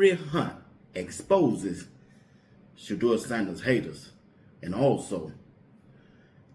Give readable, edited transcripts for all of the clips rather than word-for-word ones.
Emory Hunt exposes Shedeur Sanders haters and also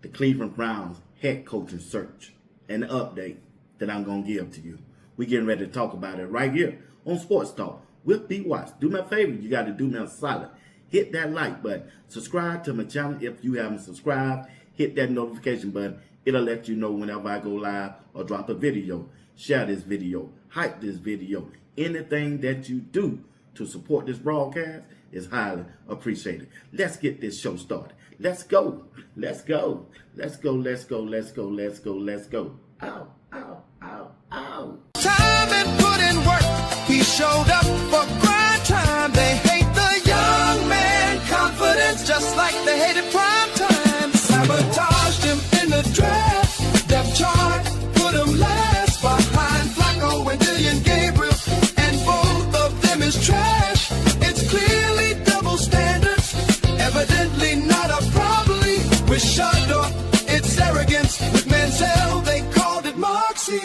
the Cleveland Browns head coaching search and the update that I'm going to give to you. We getting ready to talk about it right here on Sports Talk with B. Watts. Do me a favor. You got to do me a solid. Hit that like button. Subscribe to my channel if you haven't subscribed. Hit that notification button. It'll let you know whenever I go live or drop a video. Share this video. Hype this video. Anything that you do to support this broadcast is highly appreciated. Let's get this show started. Let's go. Let's go. Let's go. Let's go. Let's go. Let's go. Let's go. Ow, ow, ow, ow. Time and put in work. He showed up for grind time. They hate the young man confidence just like they hated prime time. Sabotaged him in the draft. Depth chart put him last behind Flacco and Dillian Gabriel. And both of them is trash. It's clearly double standards. Evidently not a problem with Shedeur. It's arrogance. With Manziel, they called it Moxie.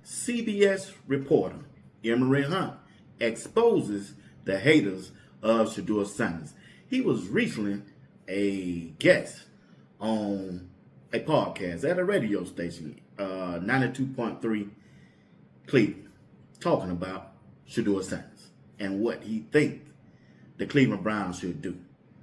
CBS reporter Emory Hunt exposes the haters of Shedeur Sanders. He was recently a guest on a podcast at a radio station, 92.3 Cleveland, talking about Shedeur Sanders and what he thinks the Cleveland Browns should do.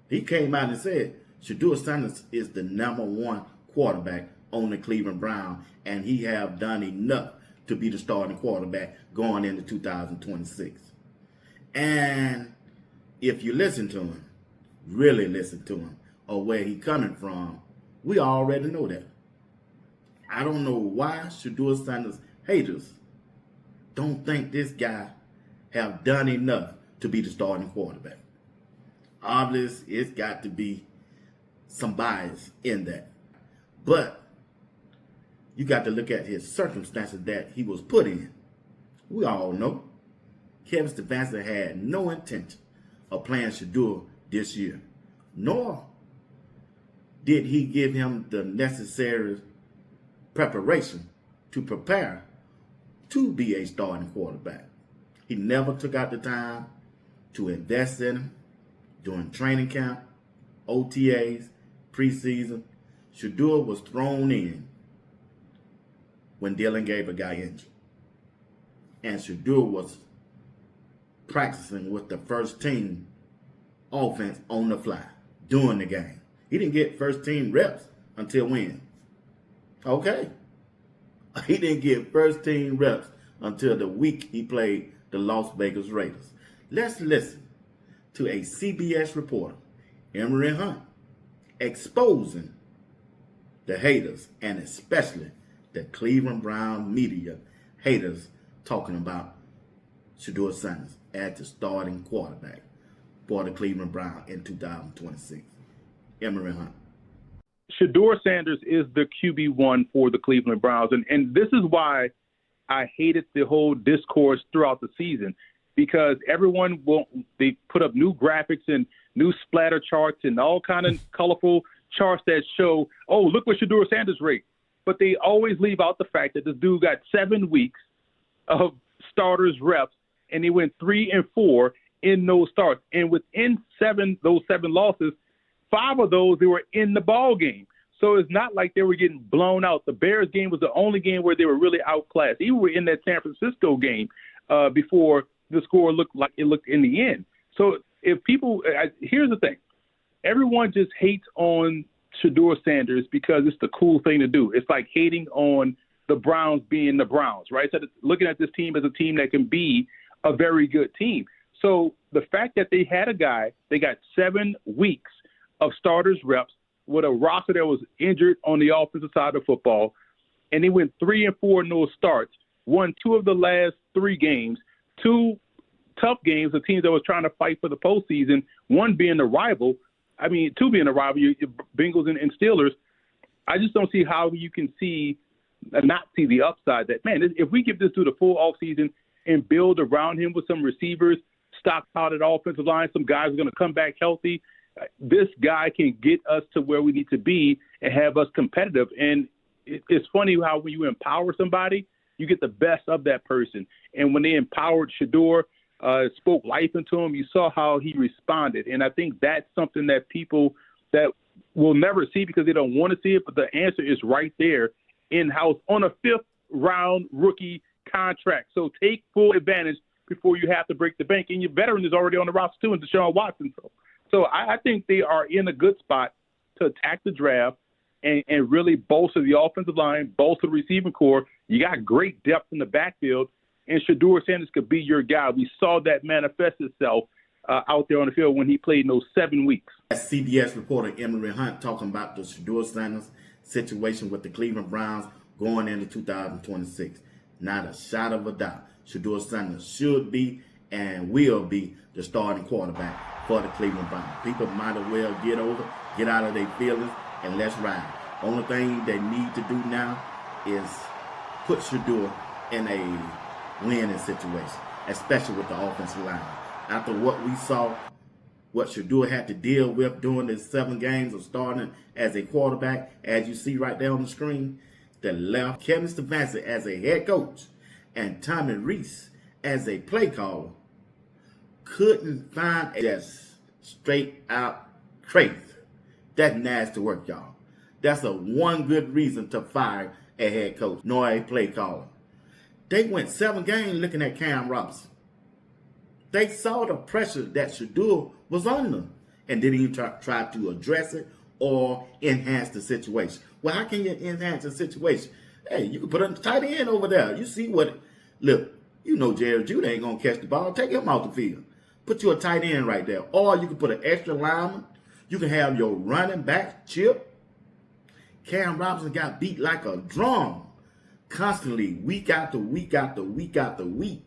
He came out and said Shedeur Sanders is the #1 quarterback on the Cleveland Browns, and he have done enough to be the starting quarterback going into 2026. And if you listen to him, really listen to him, or where he coming from, we already know that. I don't know why Shedeur Sanders haters don't think this guy have done enough to be the starting quarterback. Obviously, it's got to be some bias in that. But you got to look at his circumstances that he was put in. We all know Kevin Stefanski had no intention of playing Shedeur this year, nor did he give him the necessary preparation to prepare to be a starting quarterback. He never took out the time to invest in him during training camp, OTAs, preseason. Shedeur was thrown in when Dillian Gabriel got injured. And Shedeur was practicing with the first team offense on the fly during the game. He didn't get first team reps until when? Okay. He didn't get first team reps until the week he played the Las Vegas Raiders. Let's listen to a CBS reporter, Emory Hunt, exposing the haters and especially the Cleveland Brown media haters talking about Shedeur Sanders as the starting quarterback for the Cleveland Browns in 2026. Emory Hunt. Shedeur Sanders is the QB1 for the Cleveland Browns. And this is why I hated the whole discourse throughout the season, because they put up new graphics and new splatter charts and all kind of colorful charts that show, oh, look what Shedeur Sanders rate. But they always leave out the fact that this dude got 7 weeks of starters reps, and he went 3-4 in those starts. And within those seven losses, 5 of those, they were in the ball game. So it's not like they were getting blown out. The Bears game was the only game where they were really outclassed. Even were in that San Francisco game before the score looked like it looked in the end. So if people here's the thing. Everyone just hates on Shedeur Sanders because it's the cool thing to do. It's like hating on the Browns being the Browns, right? So looking at this team as a team that can be a very good team. So the fact that they had a guy, they got 7 weeks of starters reps with a roster that was injured on the offensive side of football, and they went 3-4 in those starts, won 2 of the last 3 games, 2 tough games, the teams that was trying to fight for the postseason, 1 being the rival. 2 being a rival, your Bengals and Steelers. I just don't see how you can not see the upside that, man, if we give this dude a full offseason and build around him with some receivers, stockpiled at offensive line, some guys are going to come back healthy, this guy can get us to where we need to be and have us competitive. And it's funny how when you empower somebody, you get the best of that person. And when they empowered Shedeur, spoke life into him, you saw how he responded. And I think that's something that people that will never see because they don't want to see it, but the answer is right there in-house on a 5th-round rookie contract. So take full advantage before you have to break the bank. And your veteran is already on the roster too, and Deshaun Watson. So I think they are in a good spot to attack the draft and really bolster the offensive line, bolster the receiving core. You got great depth in the backfield, and Shedeur Sanders could be your guy. We saw that manifest itself out there on the field when he played in those 7 weeks. That's CBS reporter Emory Hunt talking about the Shedeur Sanders situation with the Cleveland Browns going into 2026. Not a shot of a doubt. Shedeur Sanders should be and will be the starting quarterback for the Cleveland Browns. People might as well get out of their feelings, and let's ride. Only thing they need to do now is put Shedeur in a winning situation, especially with the offensive line. After what we saw, what Shedeur had to deal with during the 7 games of starting as a quarterback, as you see right there on the screen, that left Kevin Stefanski as a head coach and Tommy Rees as a play caller, couldn't find just straight out crazy. That's nasty work, y'all. That's a one good reason to fire a head coach nor a play caller. They went 7 games looking at Cam Robinson. They saw the pressure that Shedeur was under and didn't even try to address it or enhance the situation. Well, how can you enhance the situation? Hey, you can put a tight end over there. You see what, look, you know Jerry Judy ain't going to catch the ball. Take him off the field. Put you a tight end right there. Or you can put an extra lineman. You can have your running back chip. Cam Robinson got beat like a drum constantly, week after week after week after week,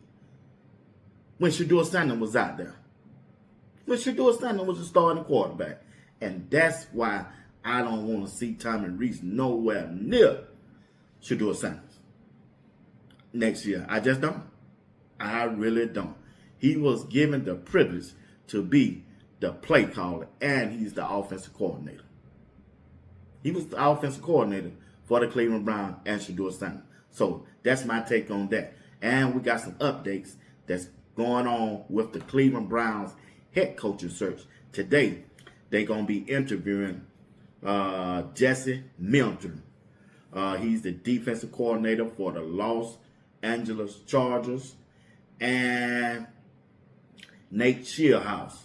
when Shedeur Sanders was out there. When Shedeur Sanders was the starting quarterback. And that's why I don't want to see Tommy Rees nowhere near Shedeur Sanders next year. I just don't. I really don't. He was given the privilege to be the play caller, and he's the offensive coordinator. He was the offensive coordinator for the Cleveland Browns and Shedeur Sanders. So that's my take on that. And we got some updates that's going on with the Cleveland Browns head coaching search. Today, they're going to be interviewing Jesse Milton. He's the defensive coordinator for the Los Angeles Chargers. And Nate Schierhaus,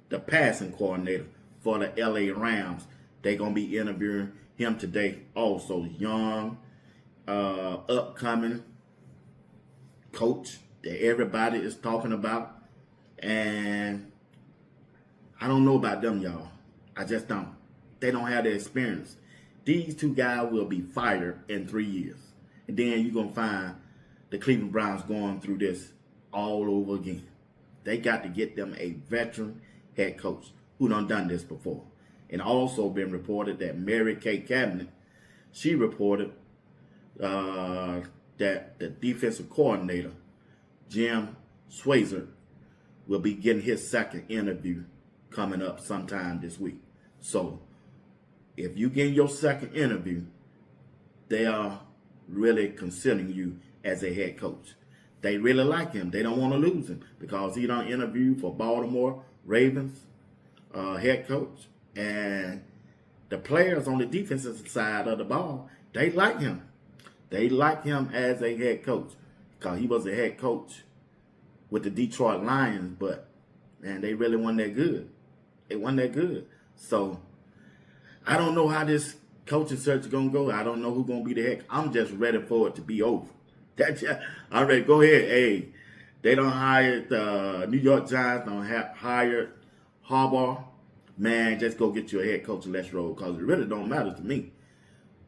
the passing coordinator for the LA Rams. They're going to be interviewing him today. Also, young, upcoming coach that everybody is talking about. And I don't know about them, y'all. I just don't. They don't have the experience. These 2 guys will be fired in 3 years. And then you're going to find the Cleveland Browns going through this all over again. They got to get them a veteran head coach who done this before. And also been reported that Mary Kay Cabinet, she reported that the defensive coordinator, Jim Swayzer, will be getting his second interview coming up sometime this week. So if you get your second interview, they are really considering you as a head coach. They really like him. They don't want to lose him because he done interviewed for Baltimore Ravens head coach. And the players on the defensive side of the ball, they like him. They like him as a head coach because he was a head coach with the Detroit Lions, but, man, they really weren't that good. They weren't that good. So I don't know how this coaching search is going to go. I don't know who's going to be the head. I'm just ready for it to be over. I'm ready. Go ahead. Hey, they don't hire the New York Giants. Don't hire Harbaugh. Man, just go get you a head coach and let's roll because it really don't matter to me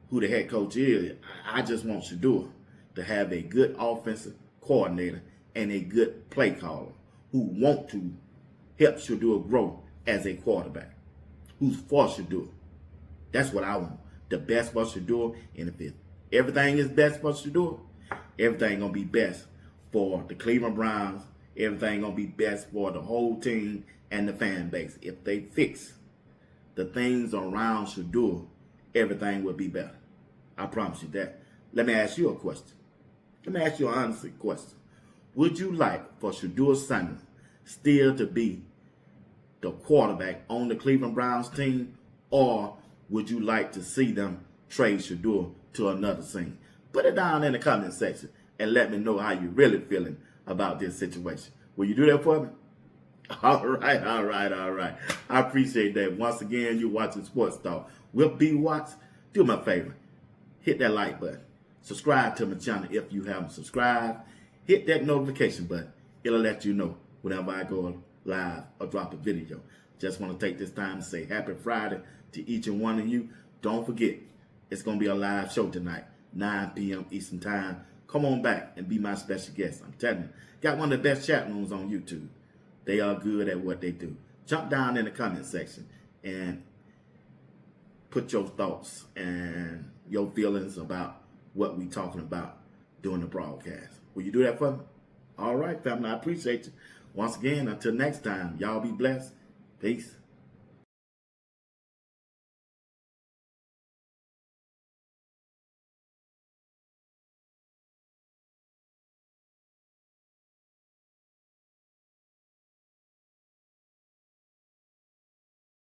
who the head coach is. I just want Shedeur to have a good offensive coordinator and a good play caller who want to help Shedeur grow as a quarterback, who's for Shedeur. That's what I want. The best for Shedeur. And if everything is best for Shedeur, everything going to be best for the Cleveland Browns. Everything going to be best for the whole team and the fan base. If they fix the things around Shedeur, everything will be better. I promise you that. Let me ask you a question. Let me ask you an honest question. Would you like for Shedeur Sanders still to be the quarterback on the Cleveland Browns team, or would you like to see them trade Shedeur to another team? Put it down in the comment section and let me know how you're really feeling about this situation. Will you do that for me? All right. I appreciate that. Once again, you're watching Sports Talk with B. Watts. Do me a favor. Hit that like button. Subscribe to my channel if you haven't subscribed. Hit that notification button. It'll let you know whenever I go live or drop a video. Just want to take this time to say happy Friday to each and one of you. Don't forget, it's going to be a live show tonight, 9 p.m. Eastern Time. Come on back and be my special guest. I'm telling you, got one of the best chat rooms on YouTube. They are good at what they do. Jump down in the comment section and put your thoughts and your feelings about what we talking about during the broadcast. Will you do that for me? All right, family. I appreciate you. Once again, until next time, y'all be blessed. Peace.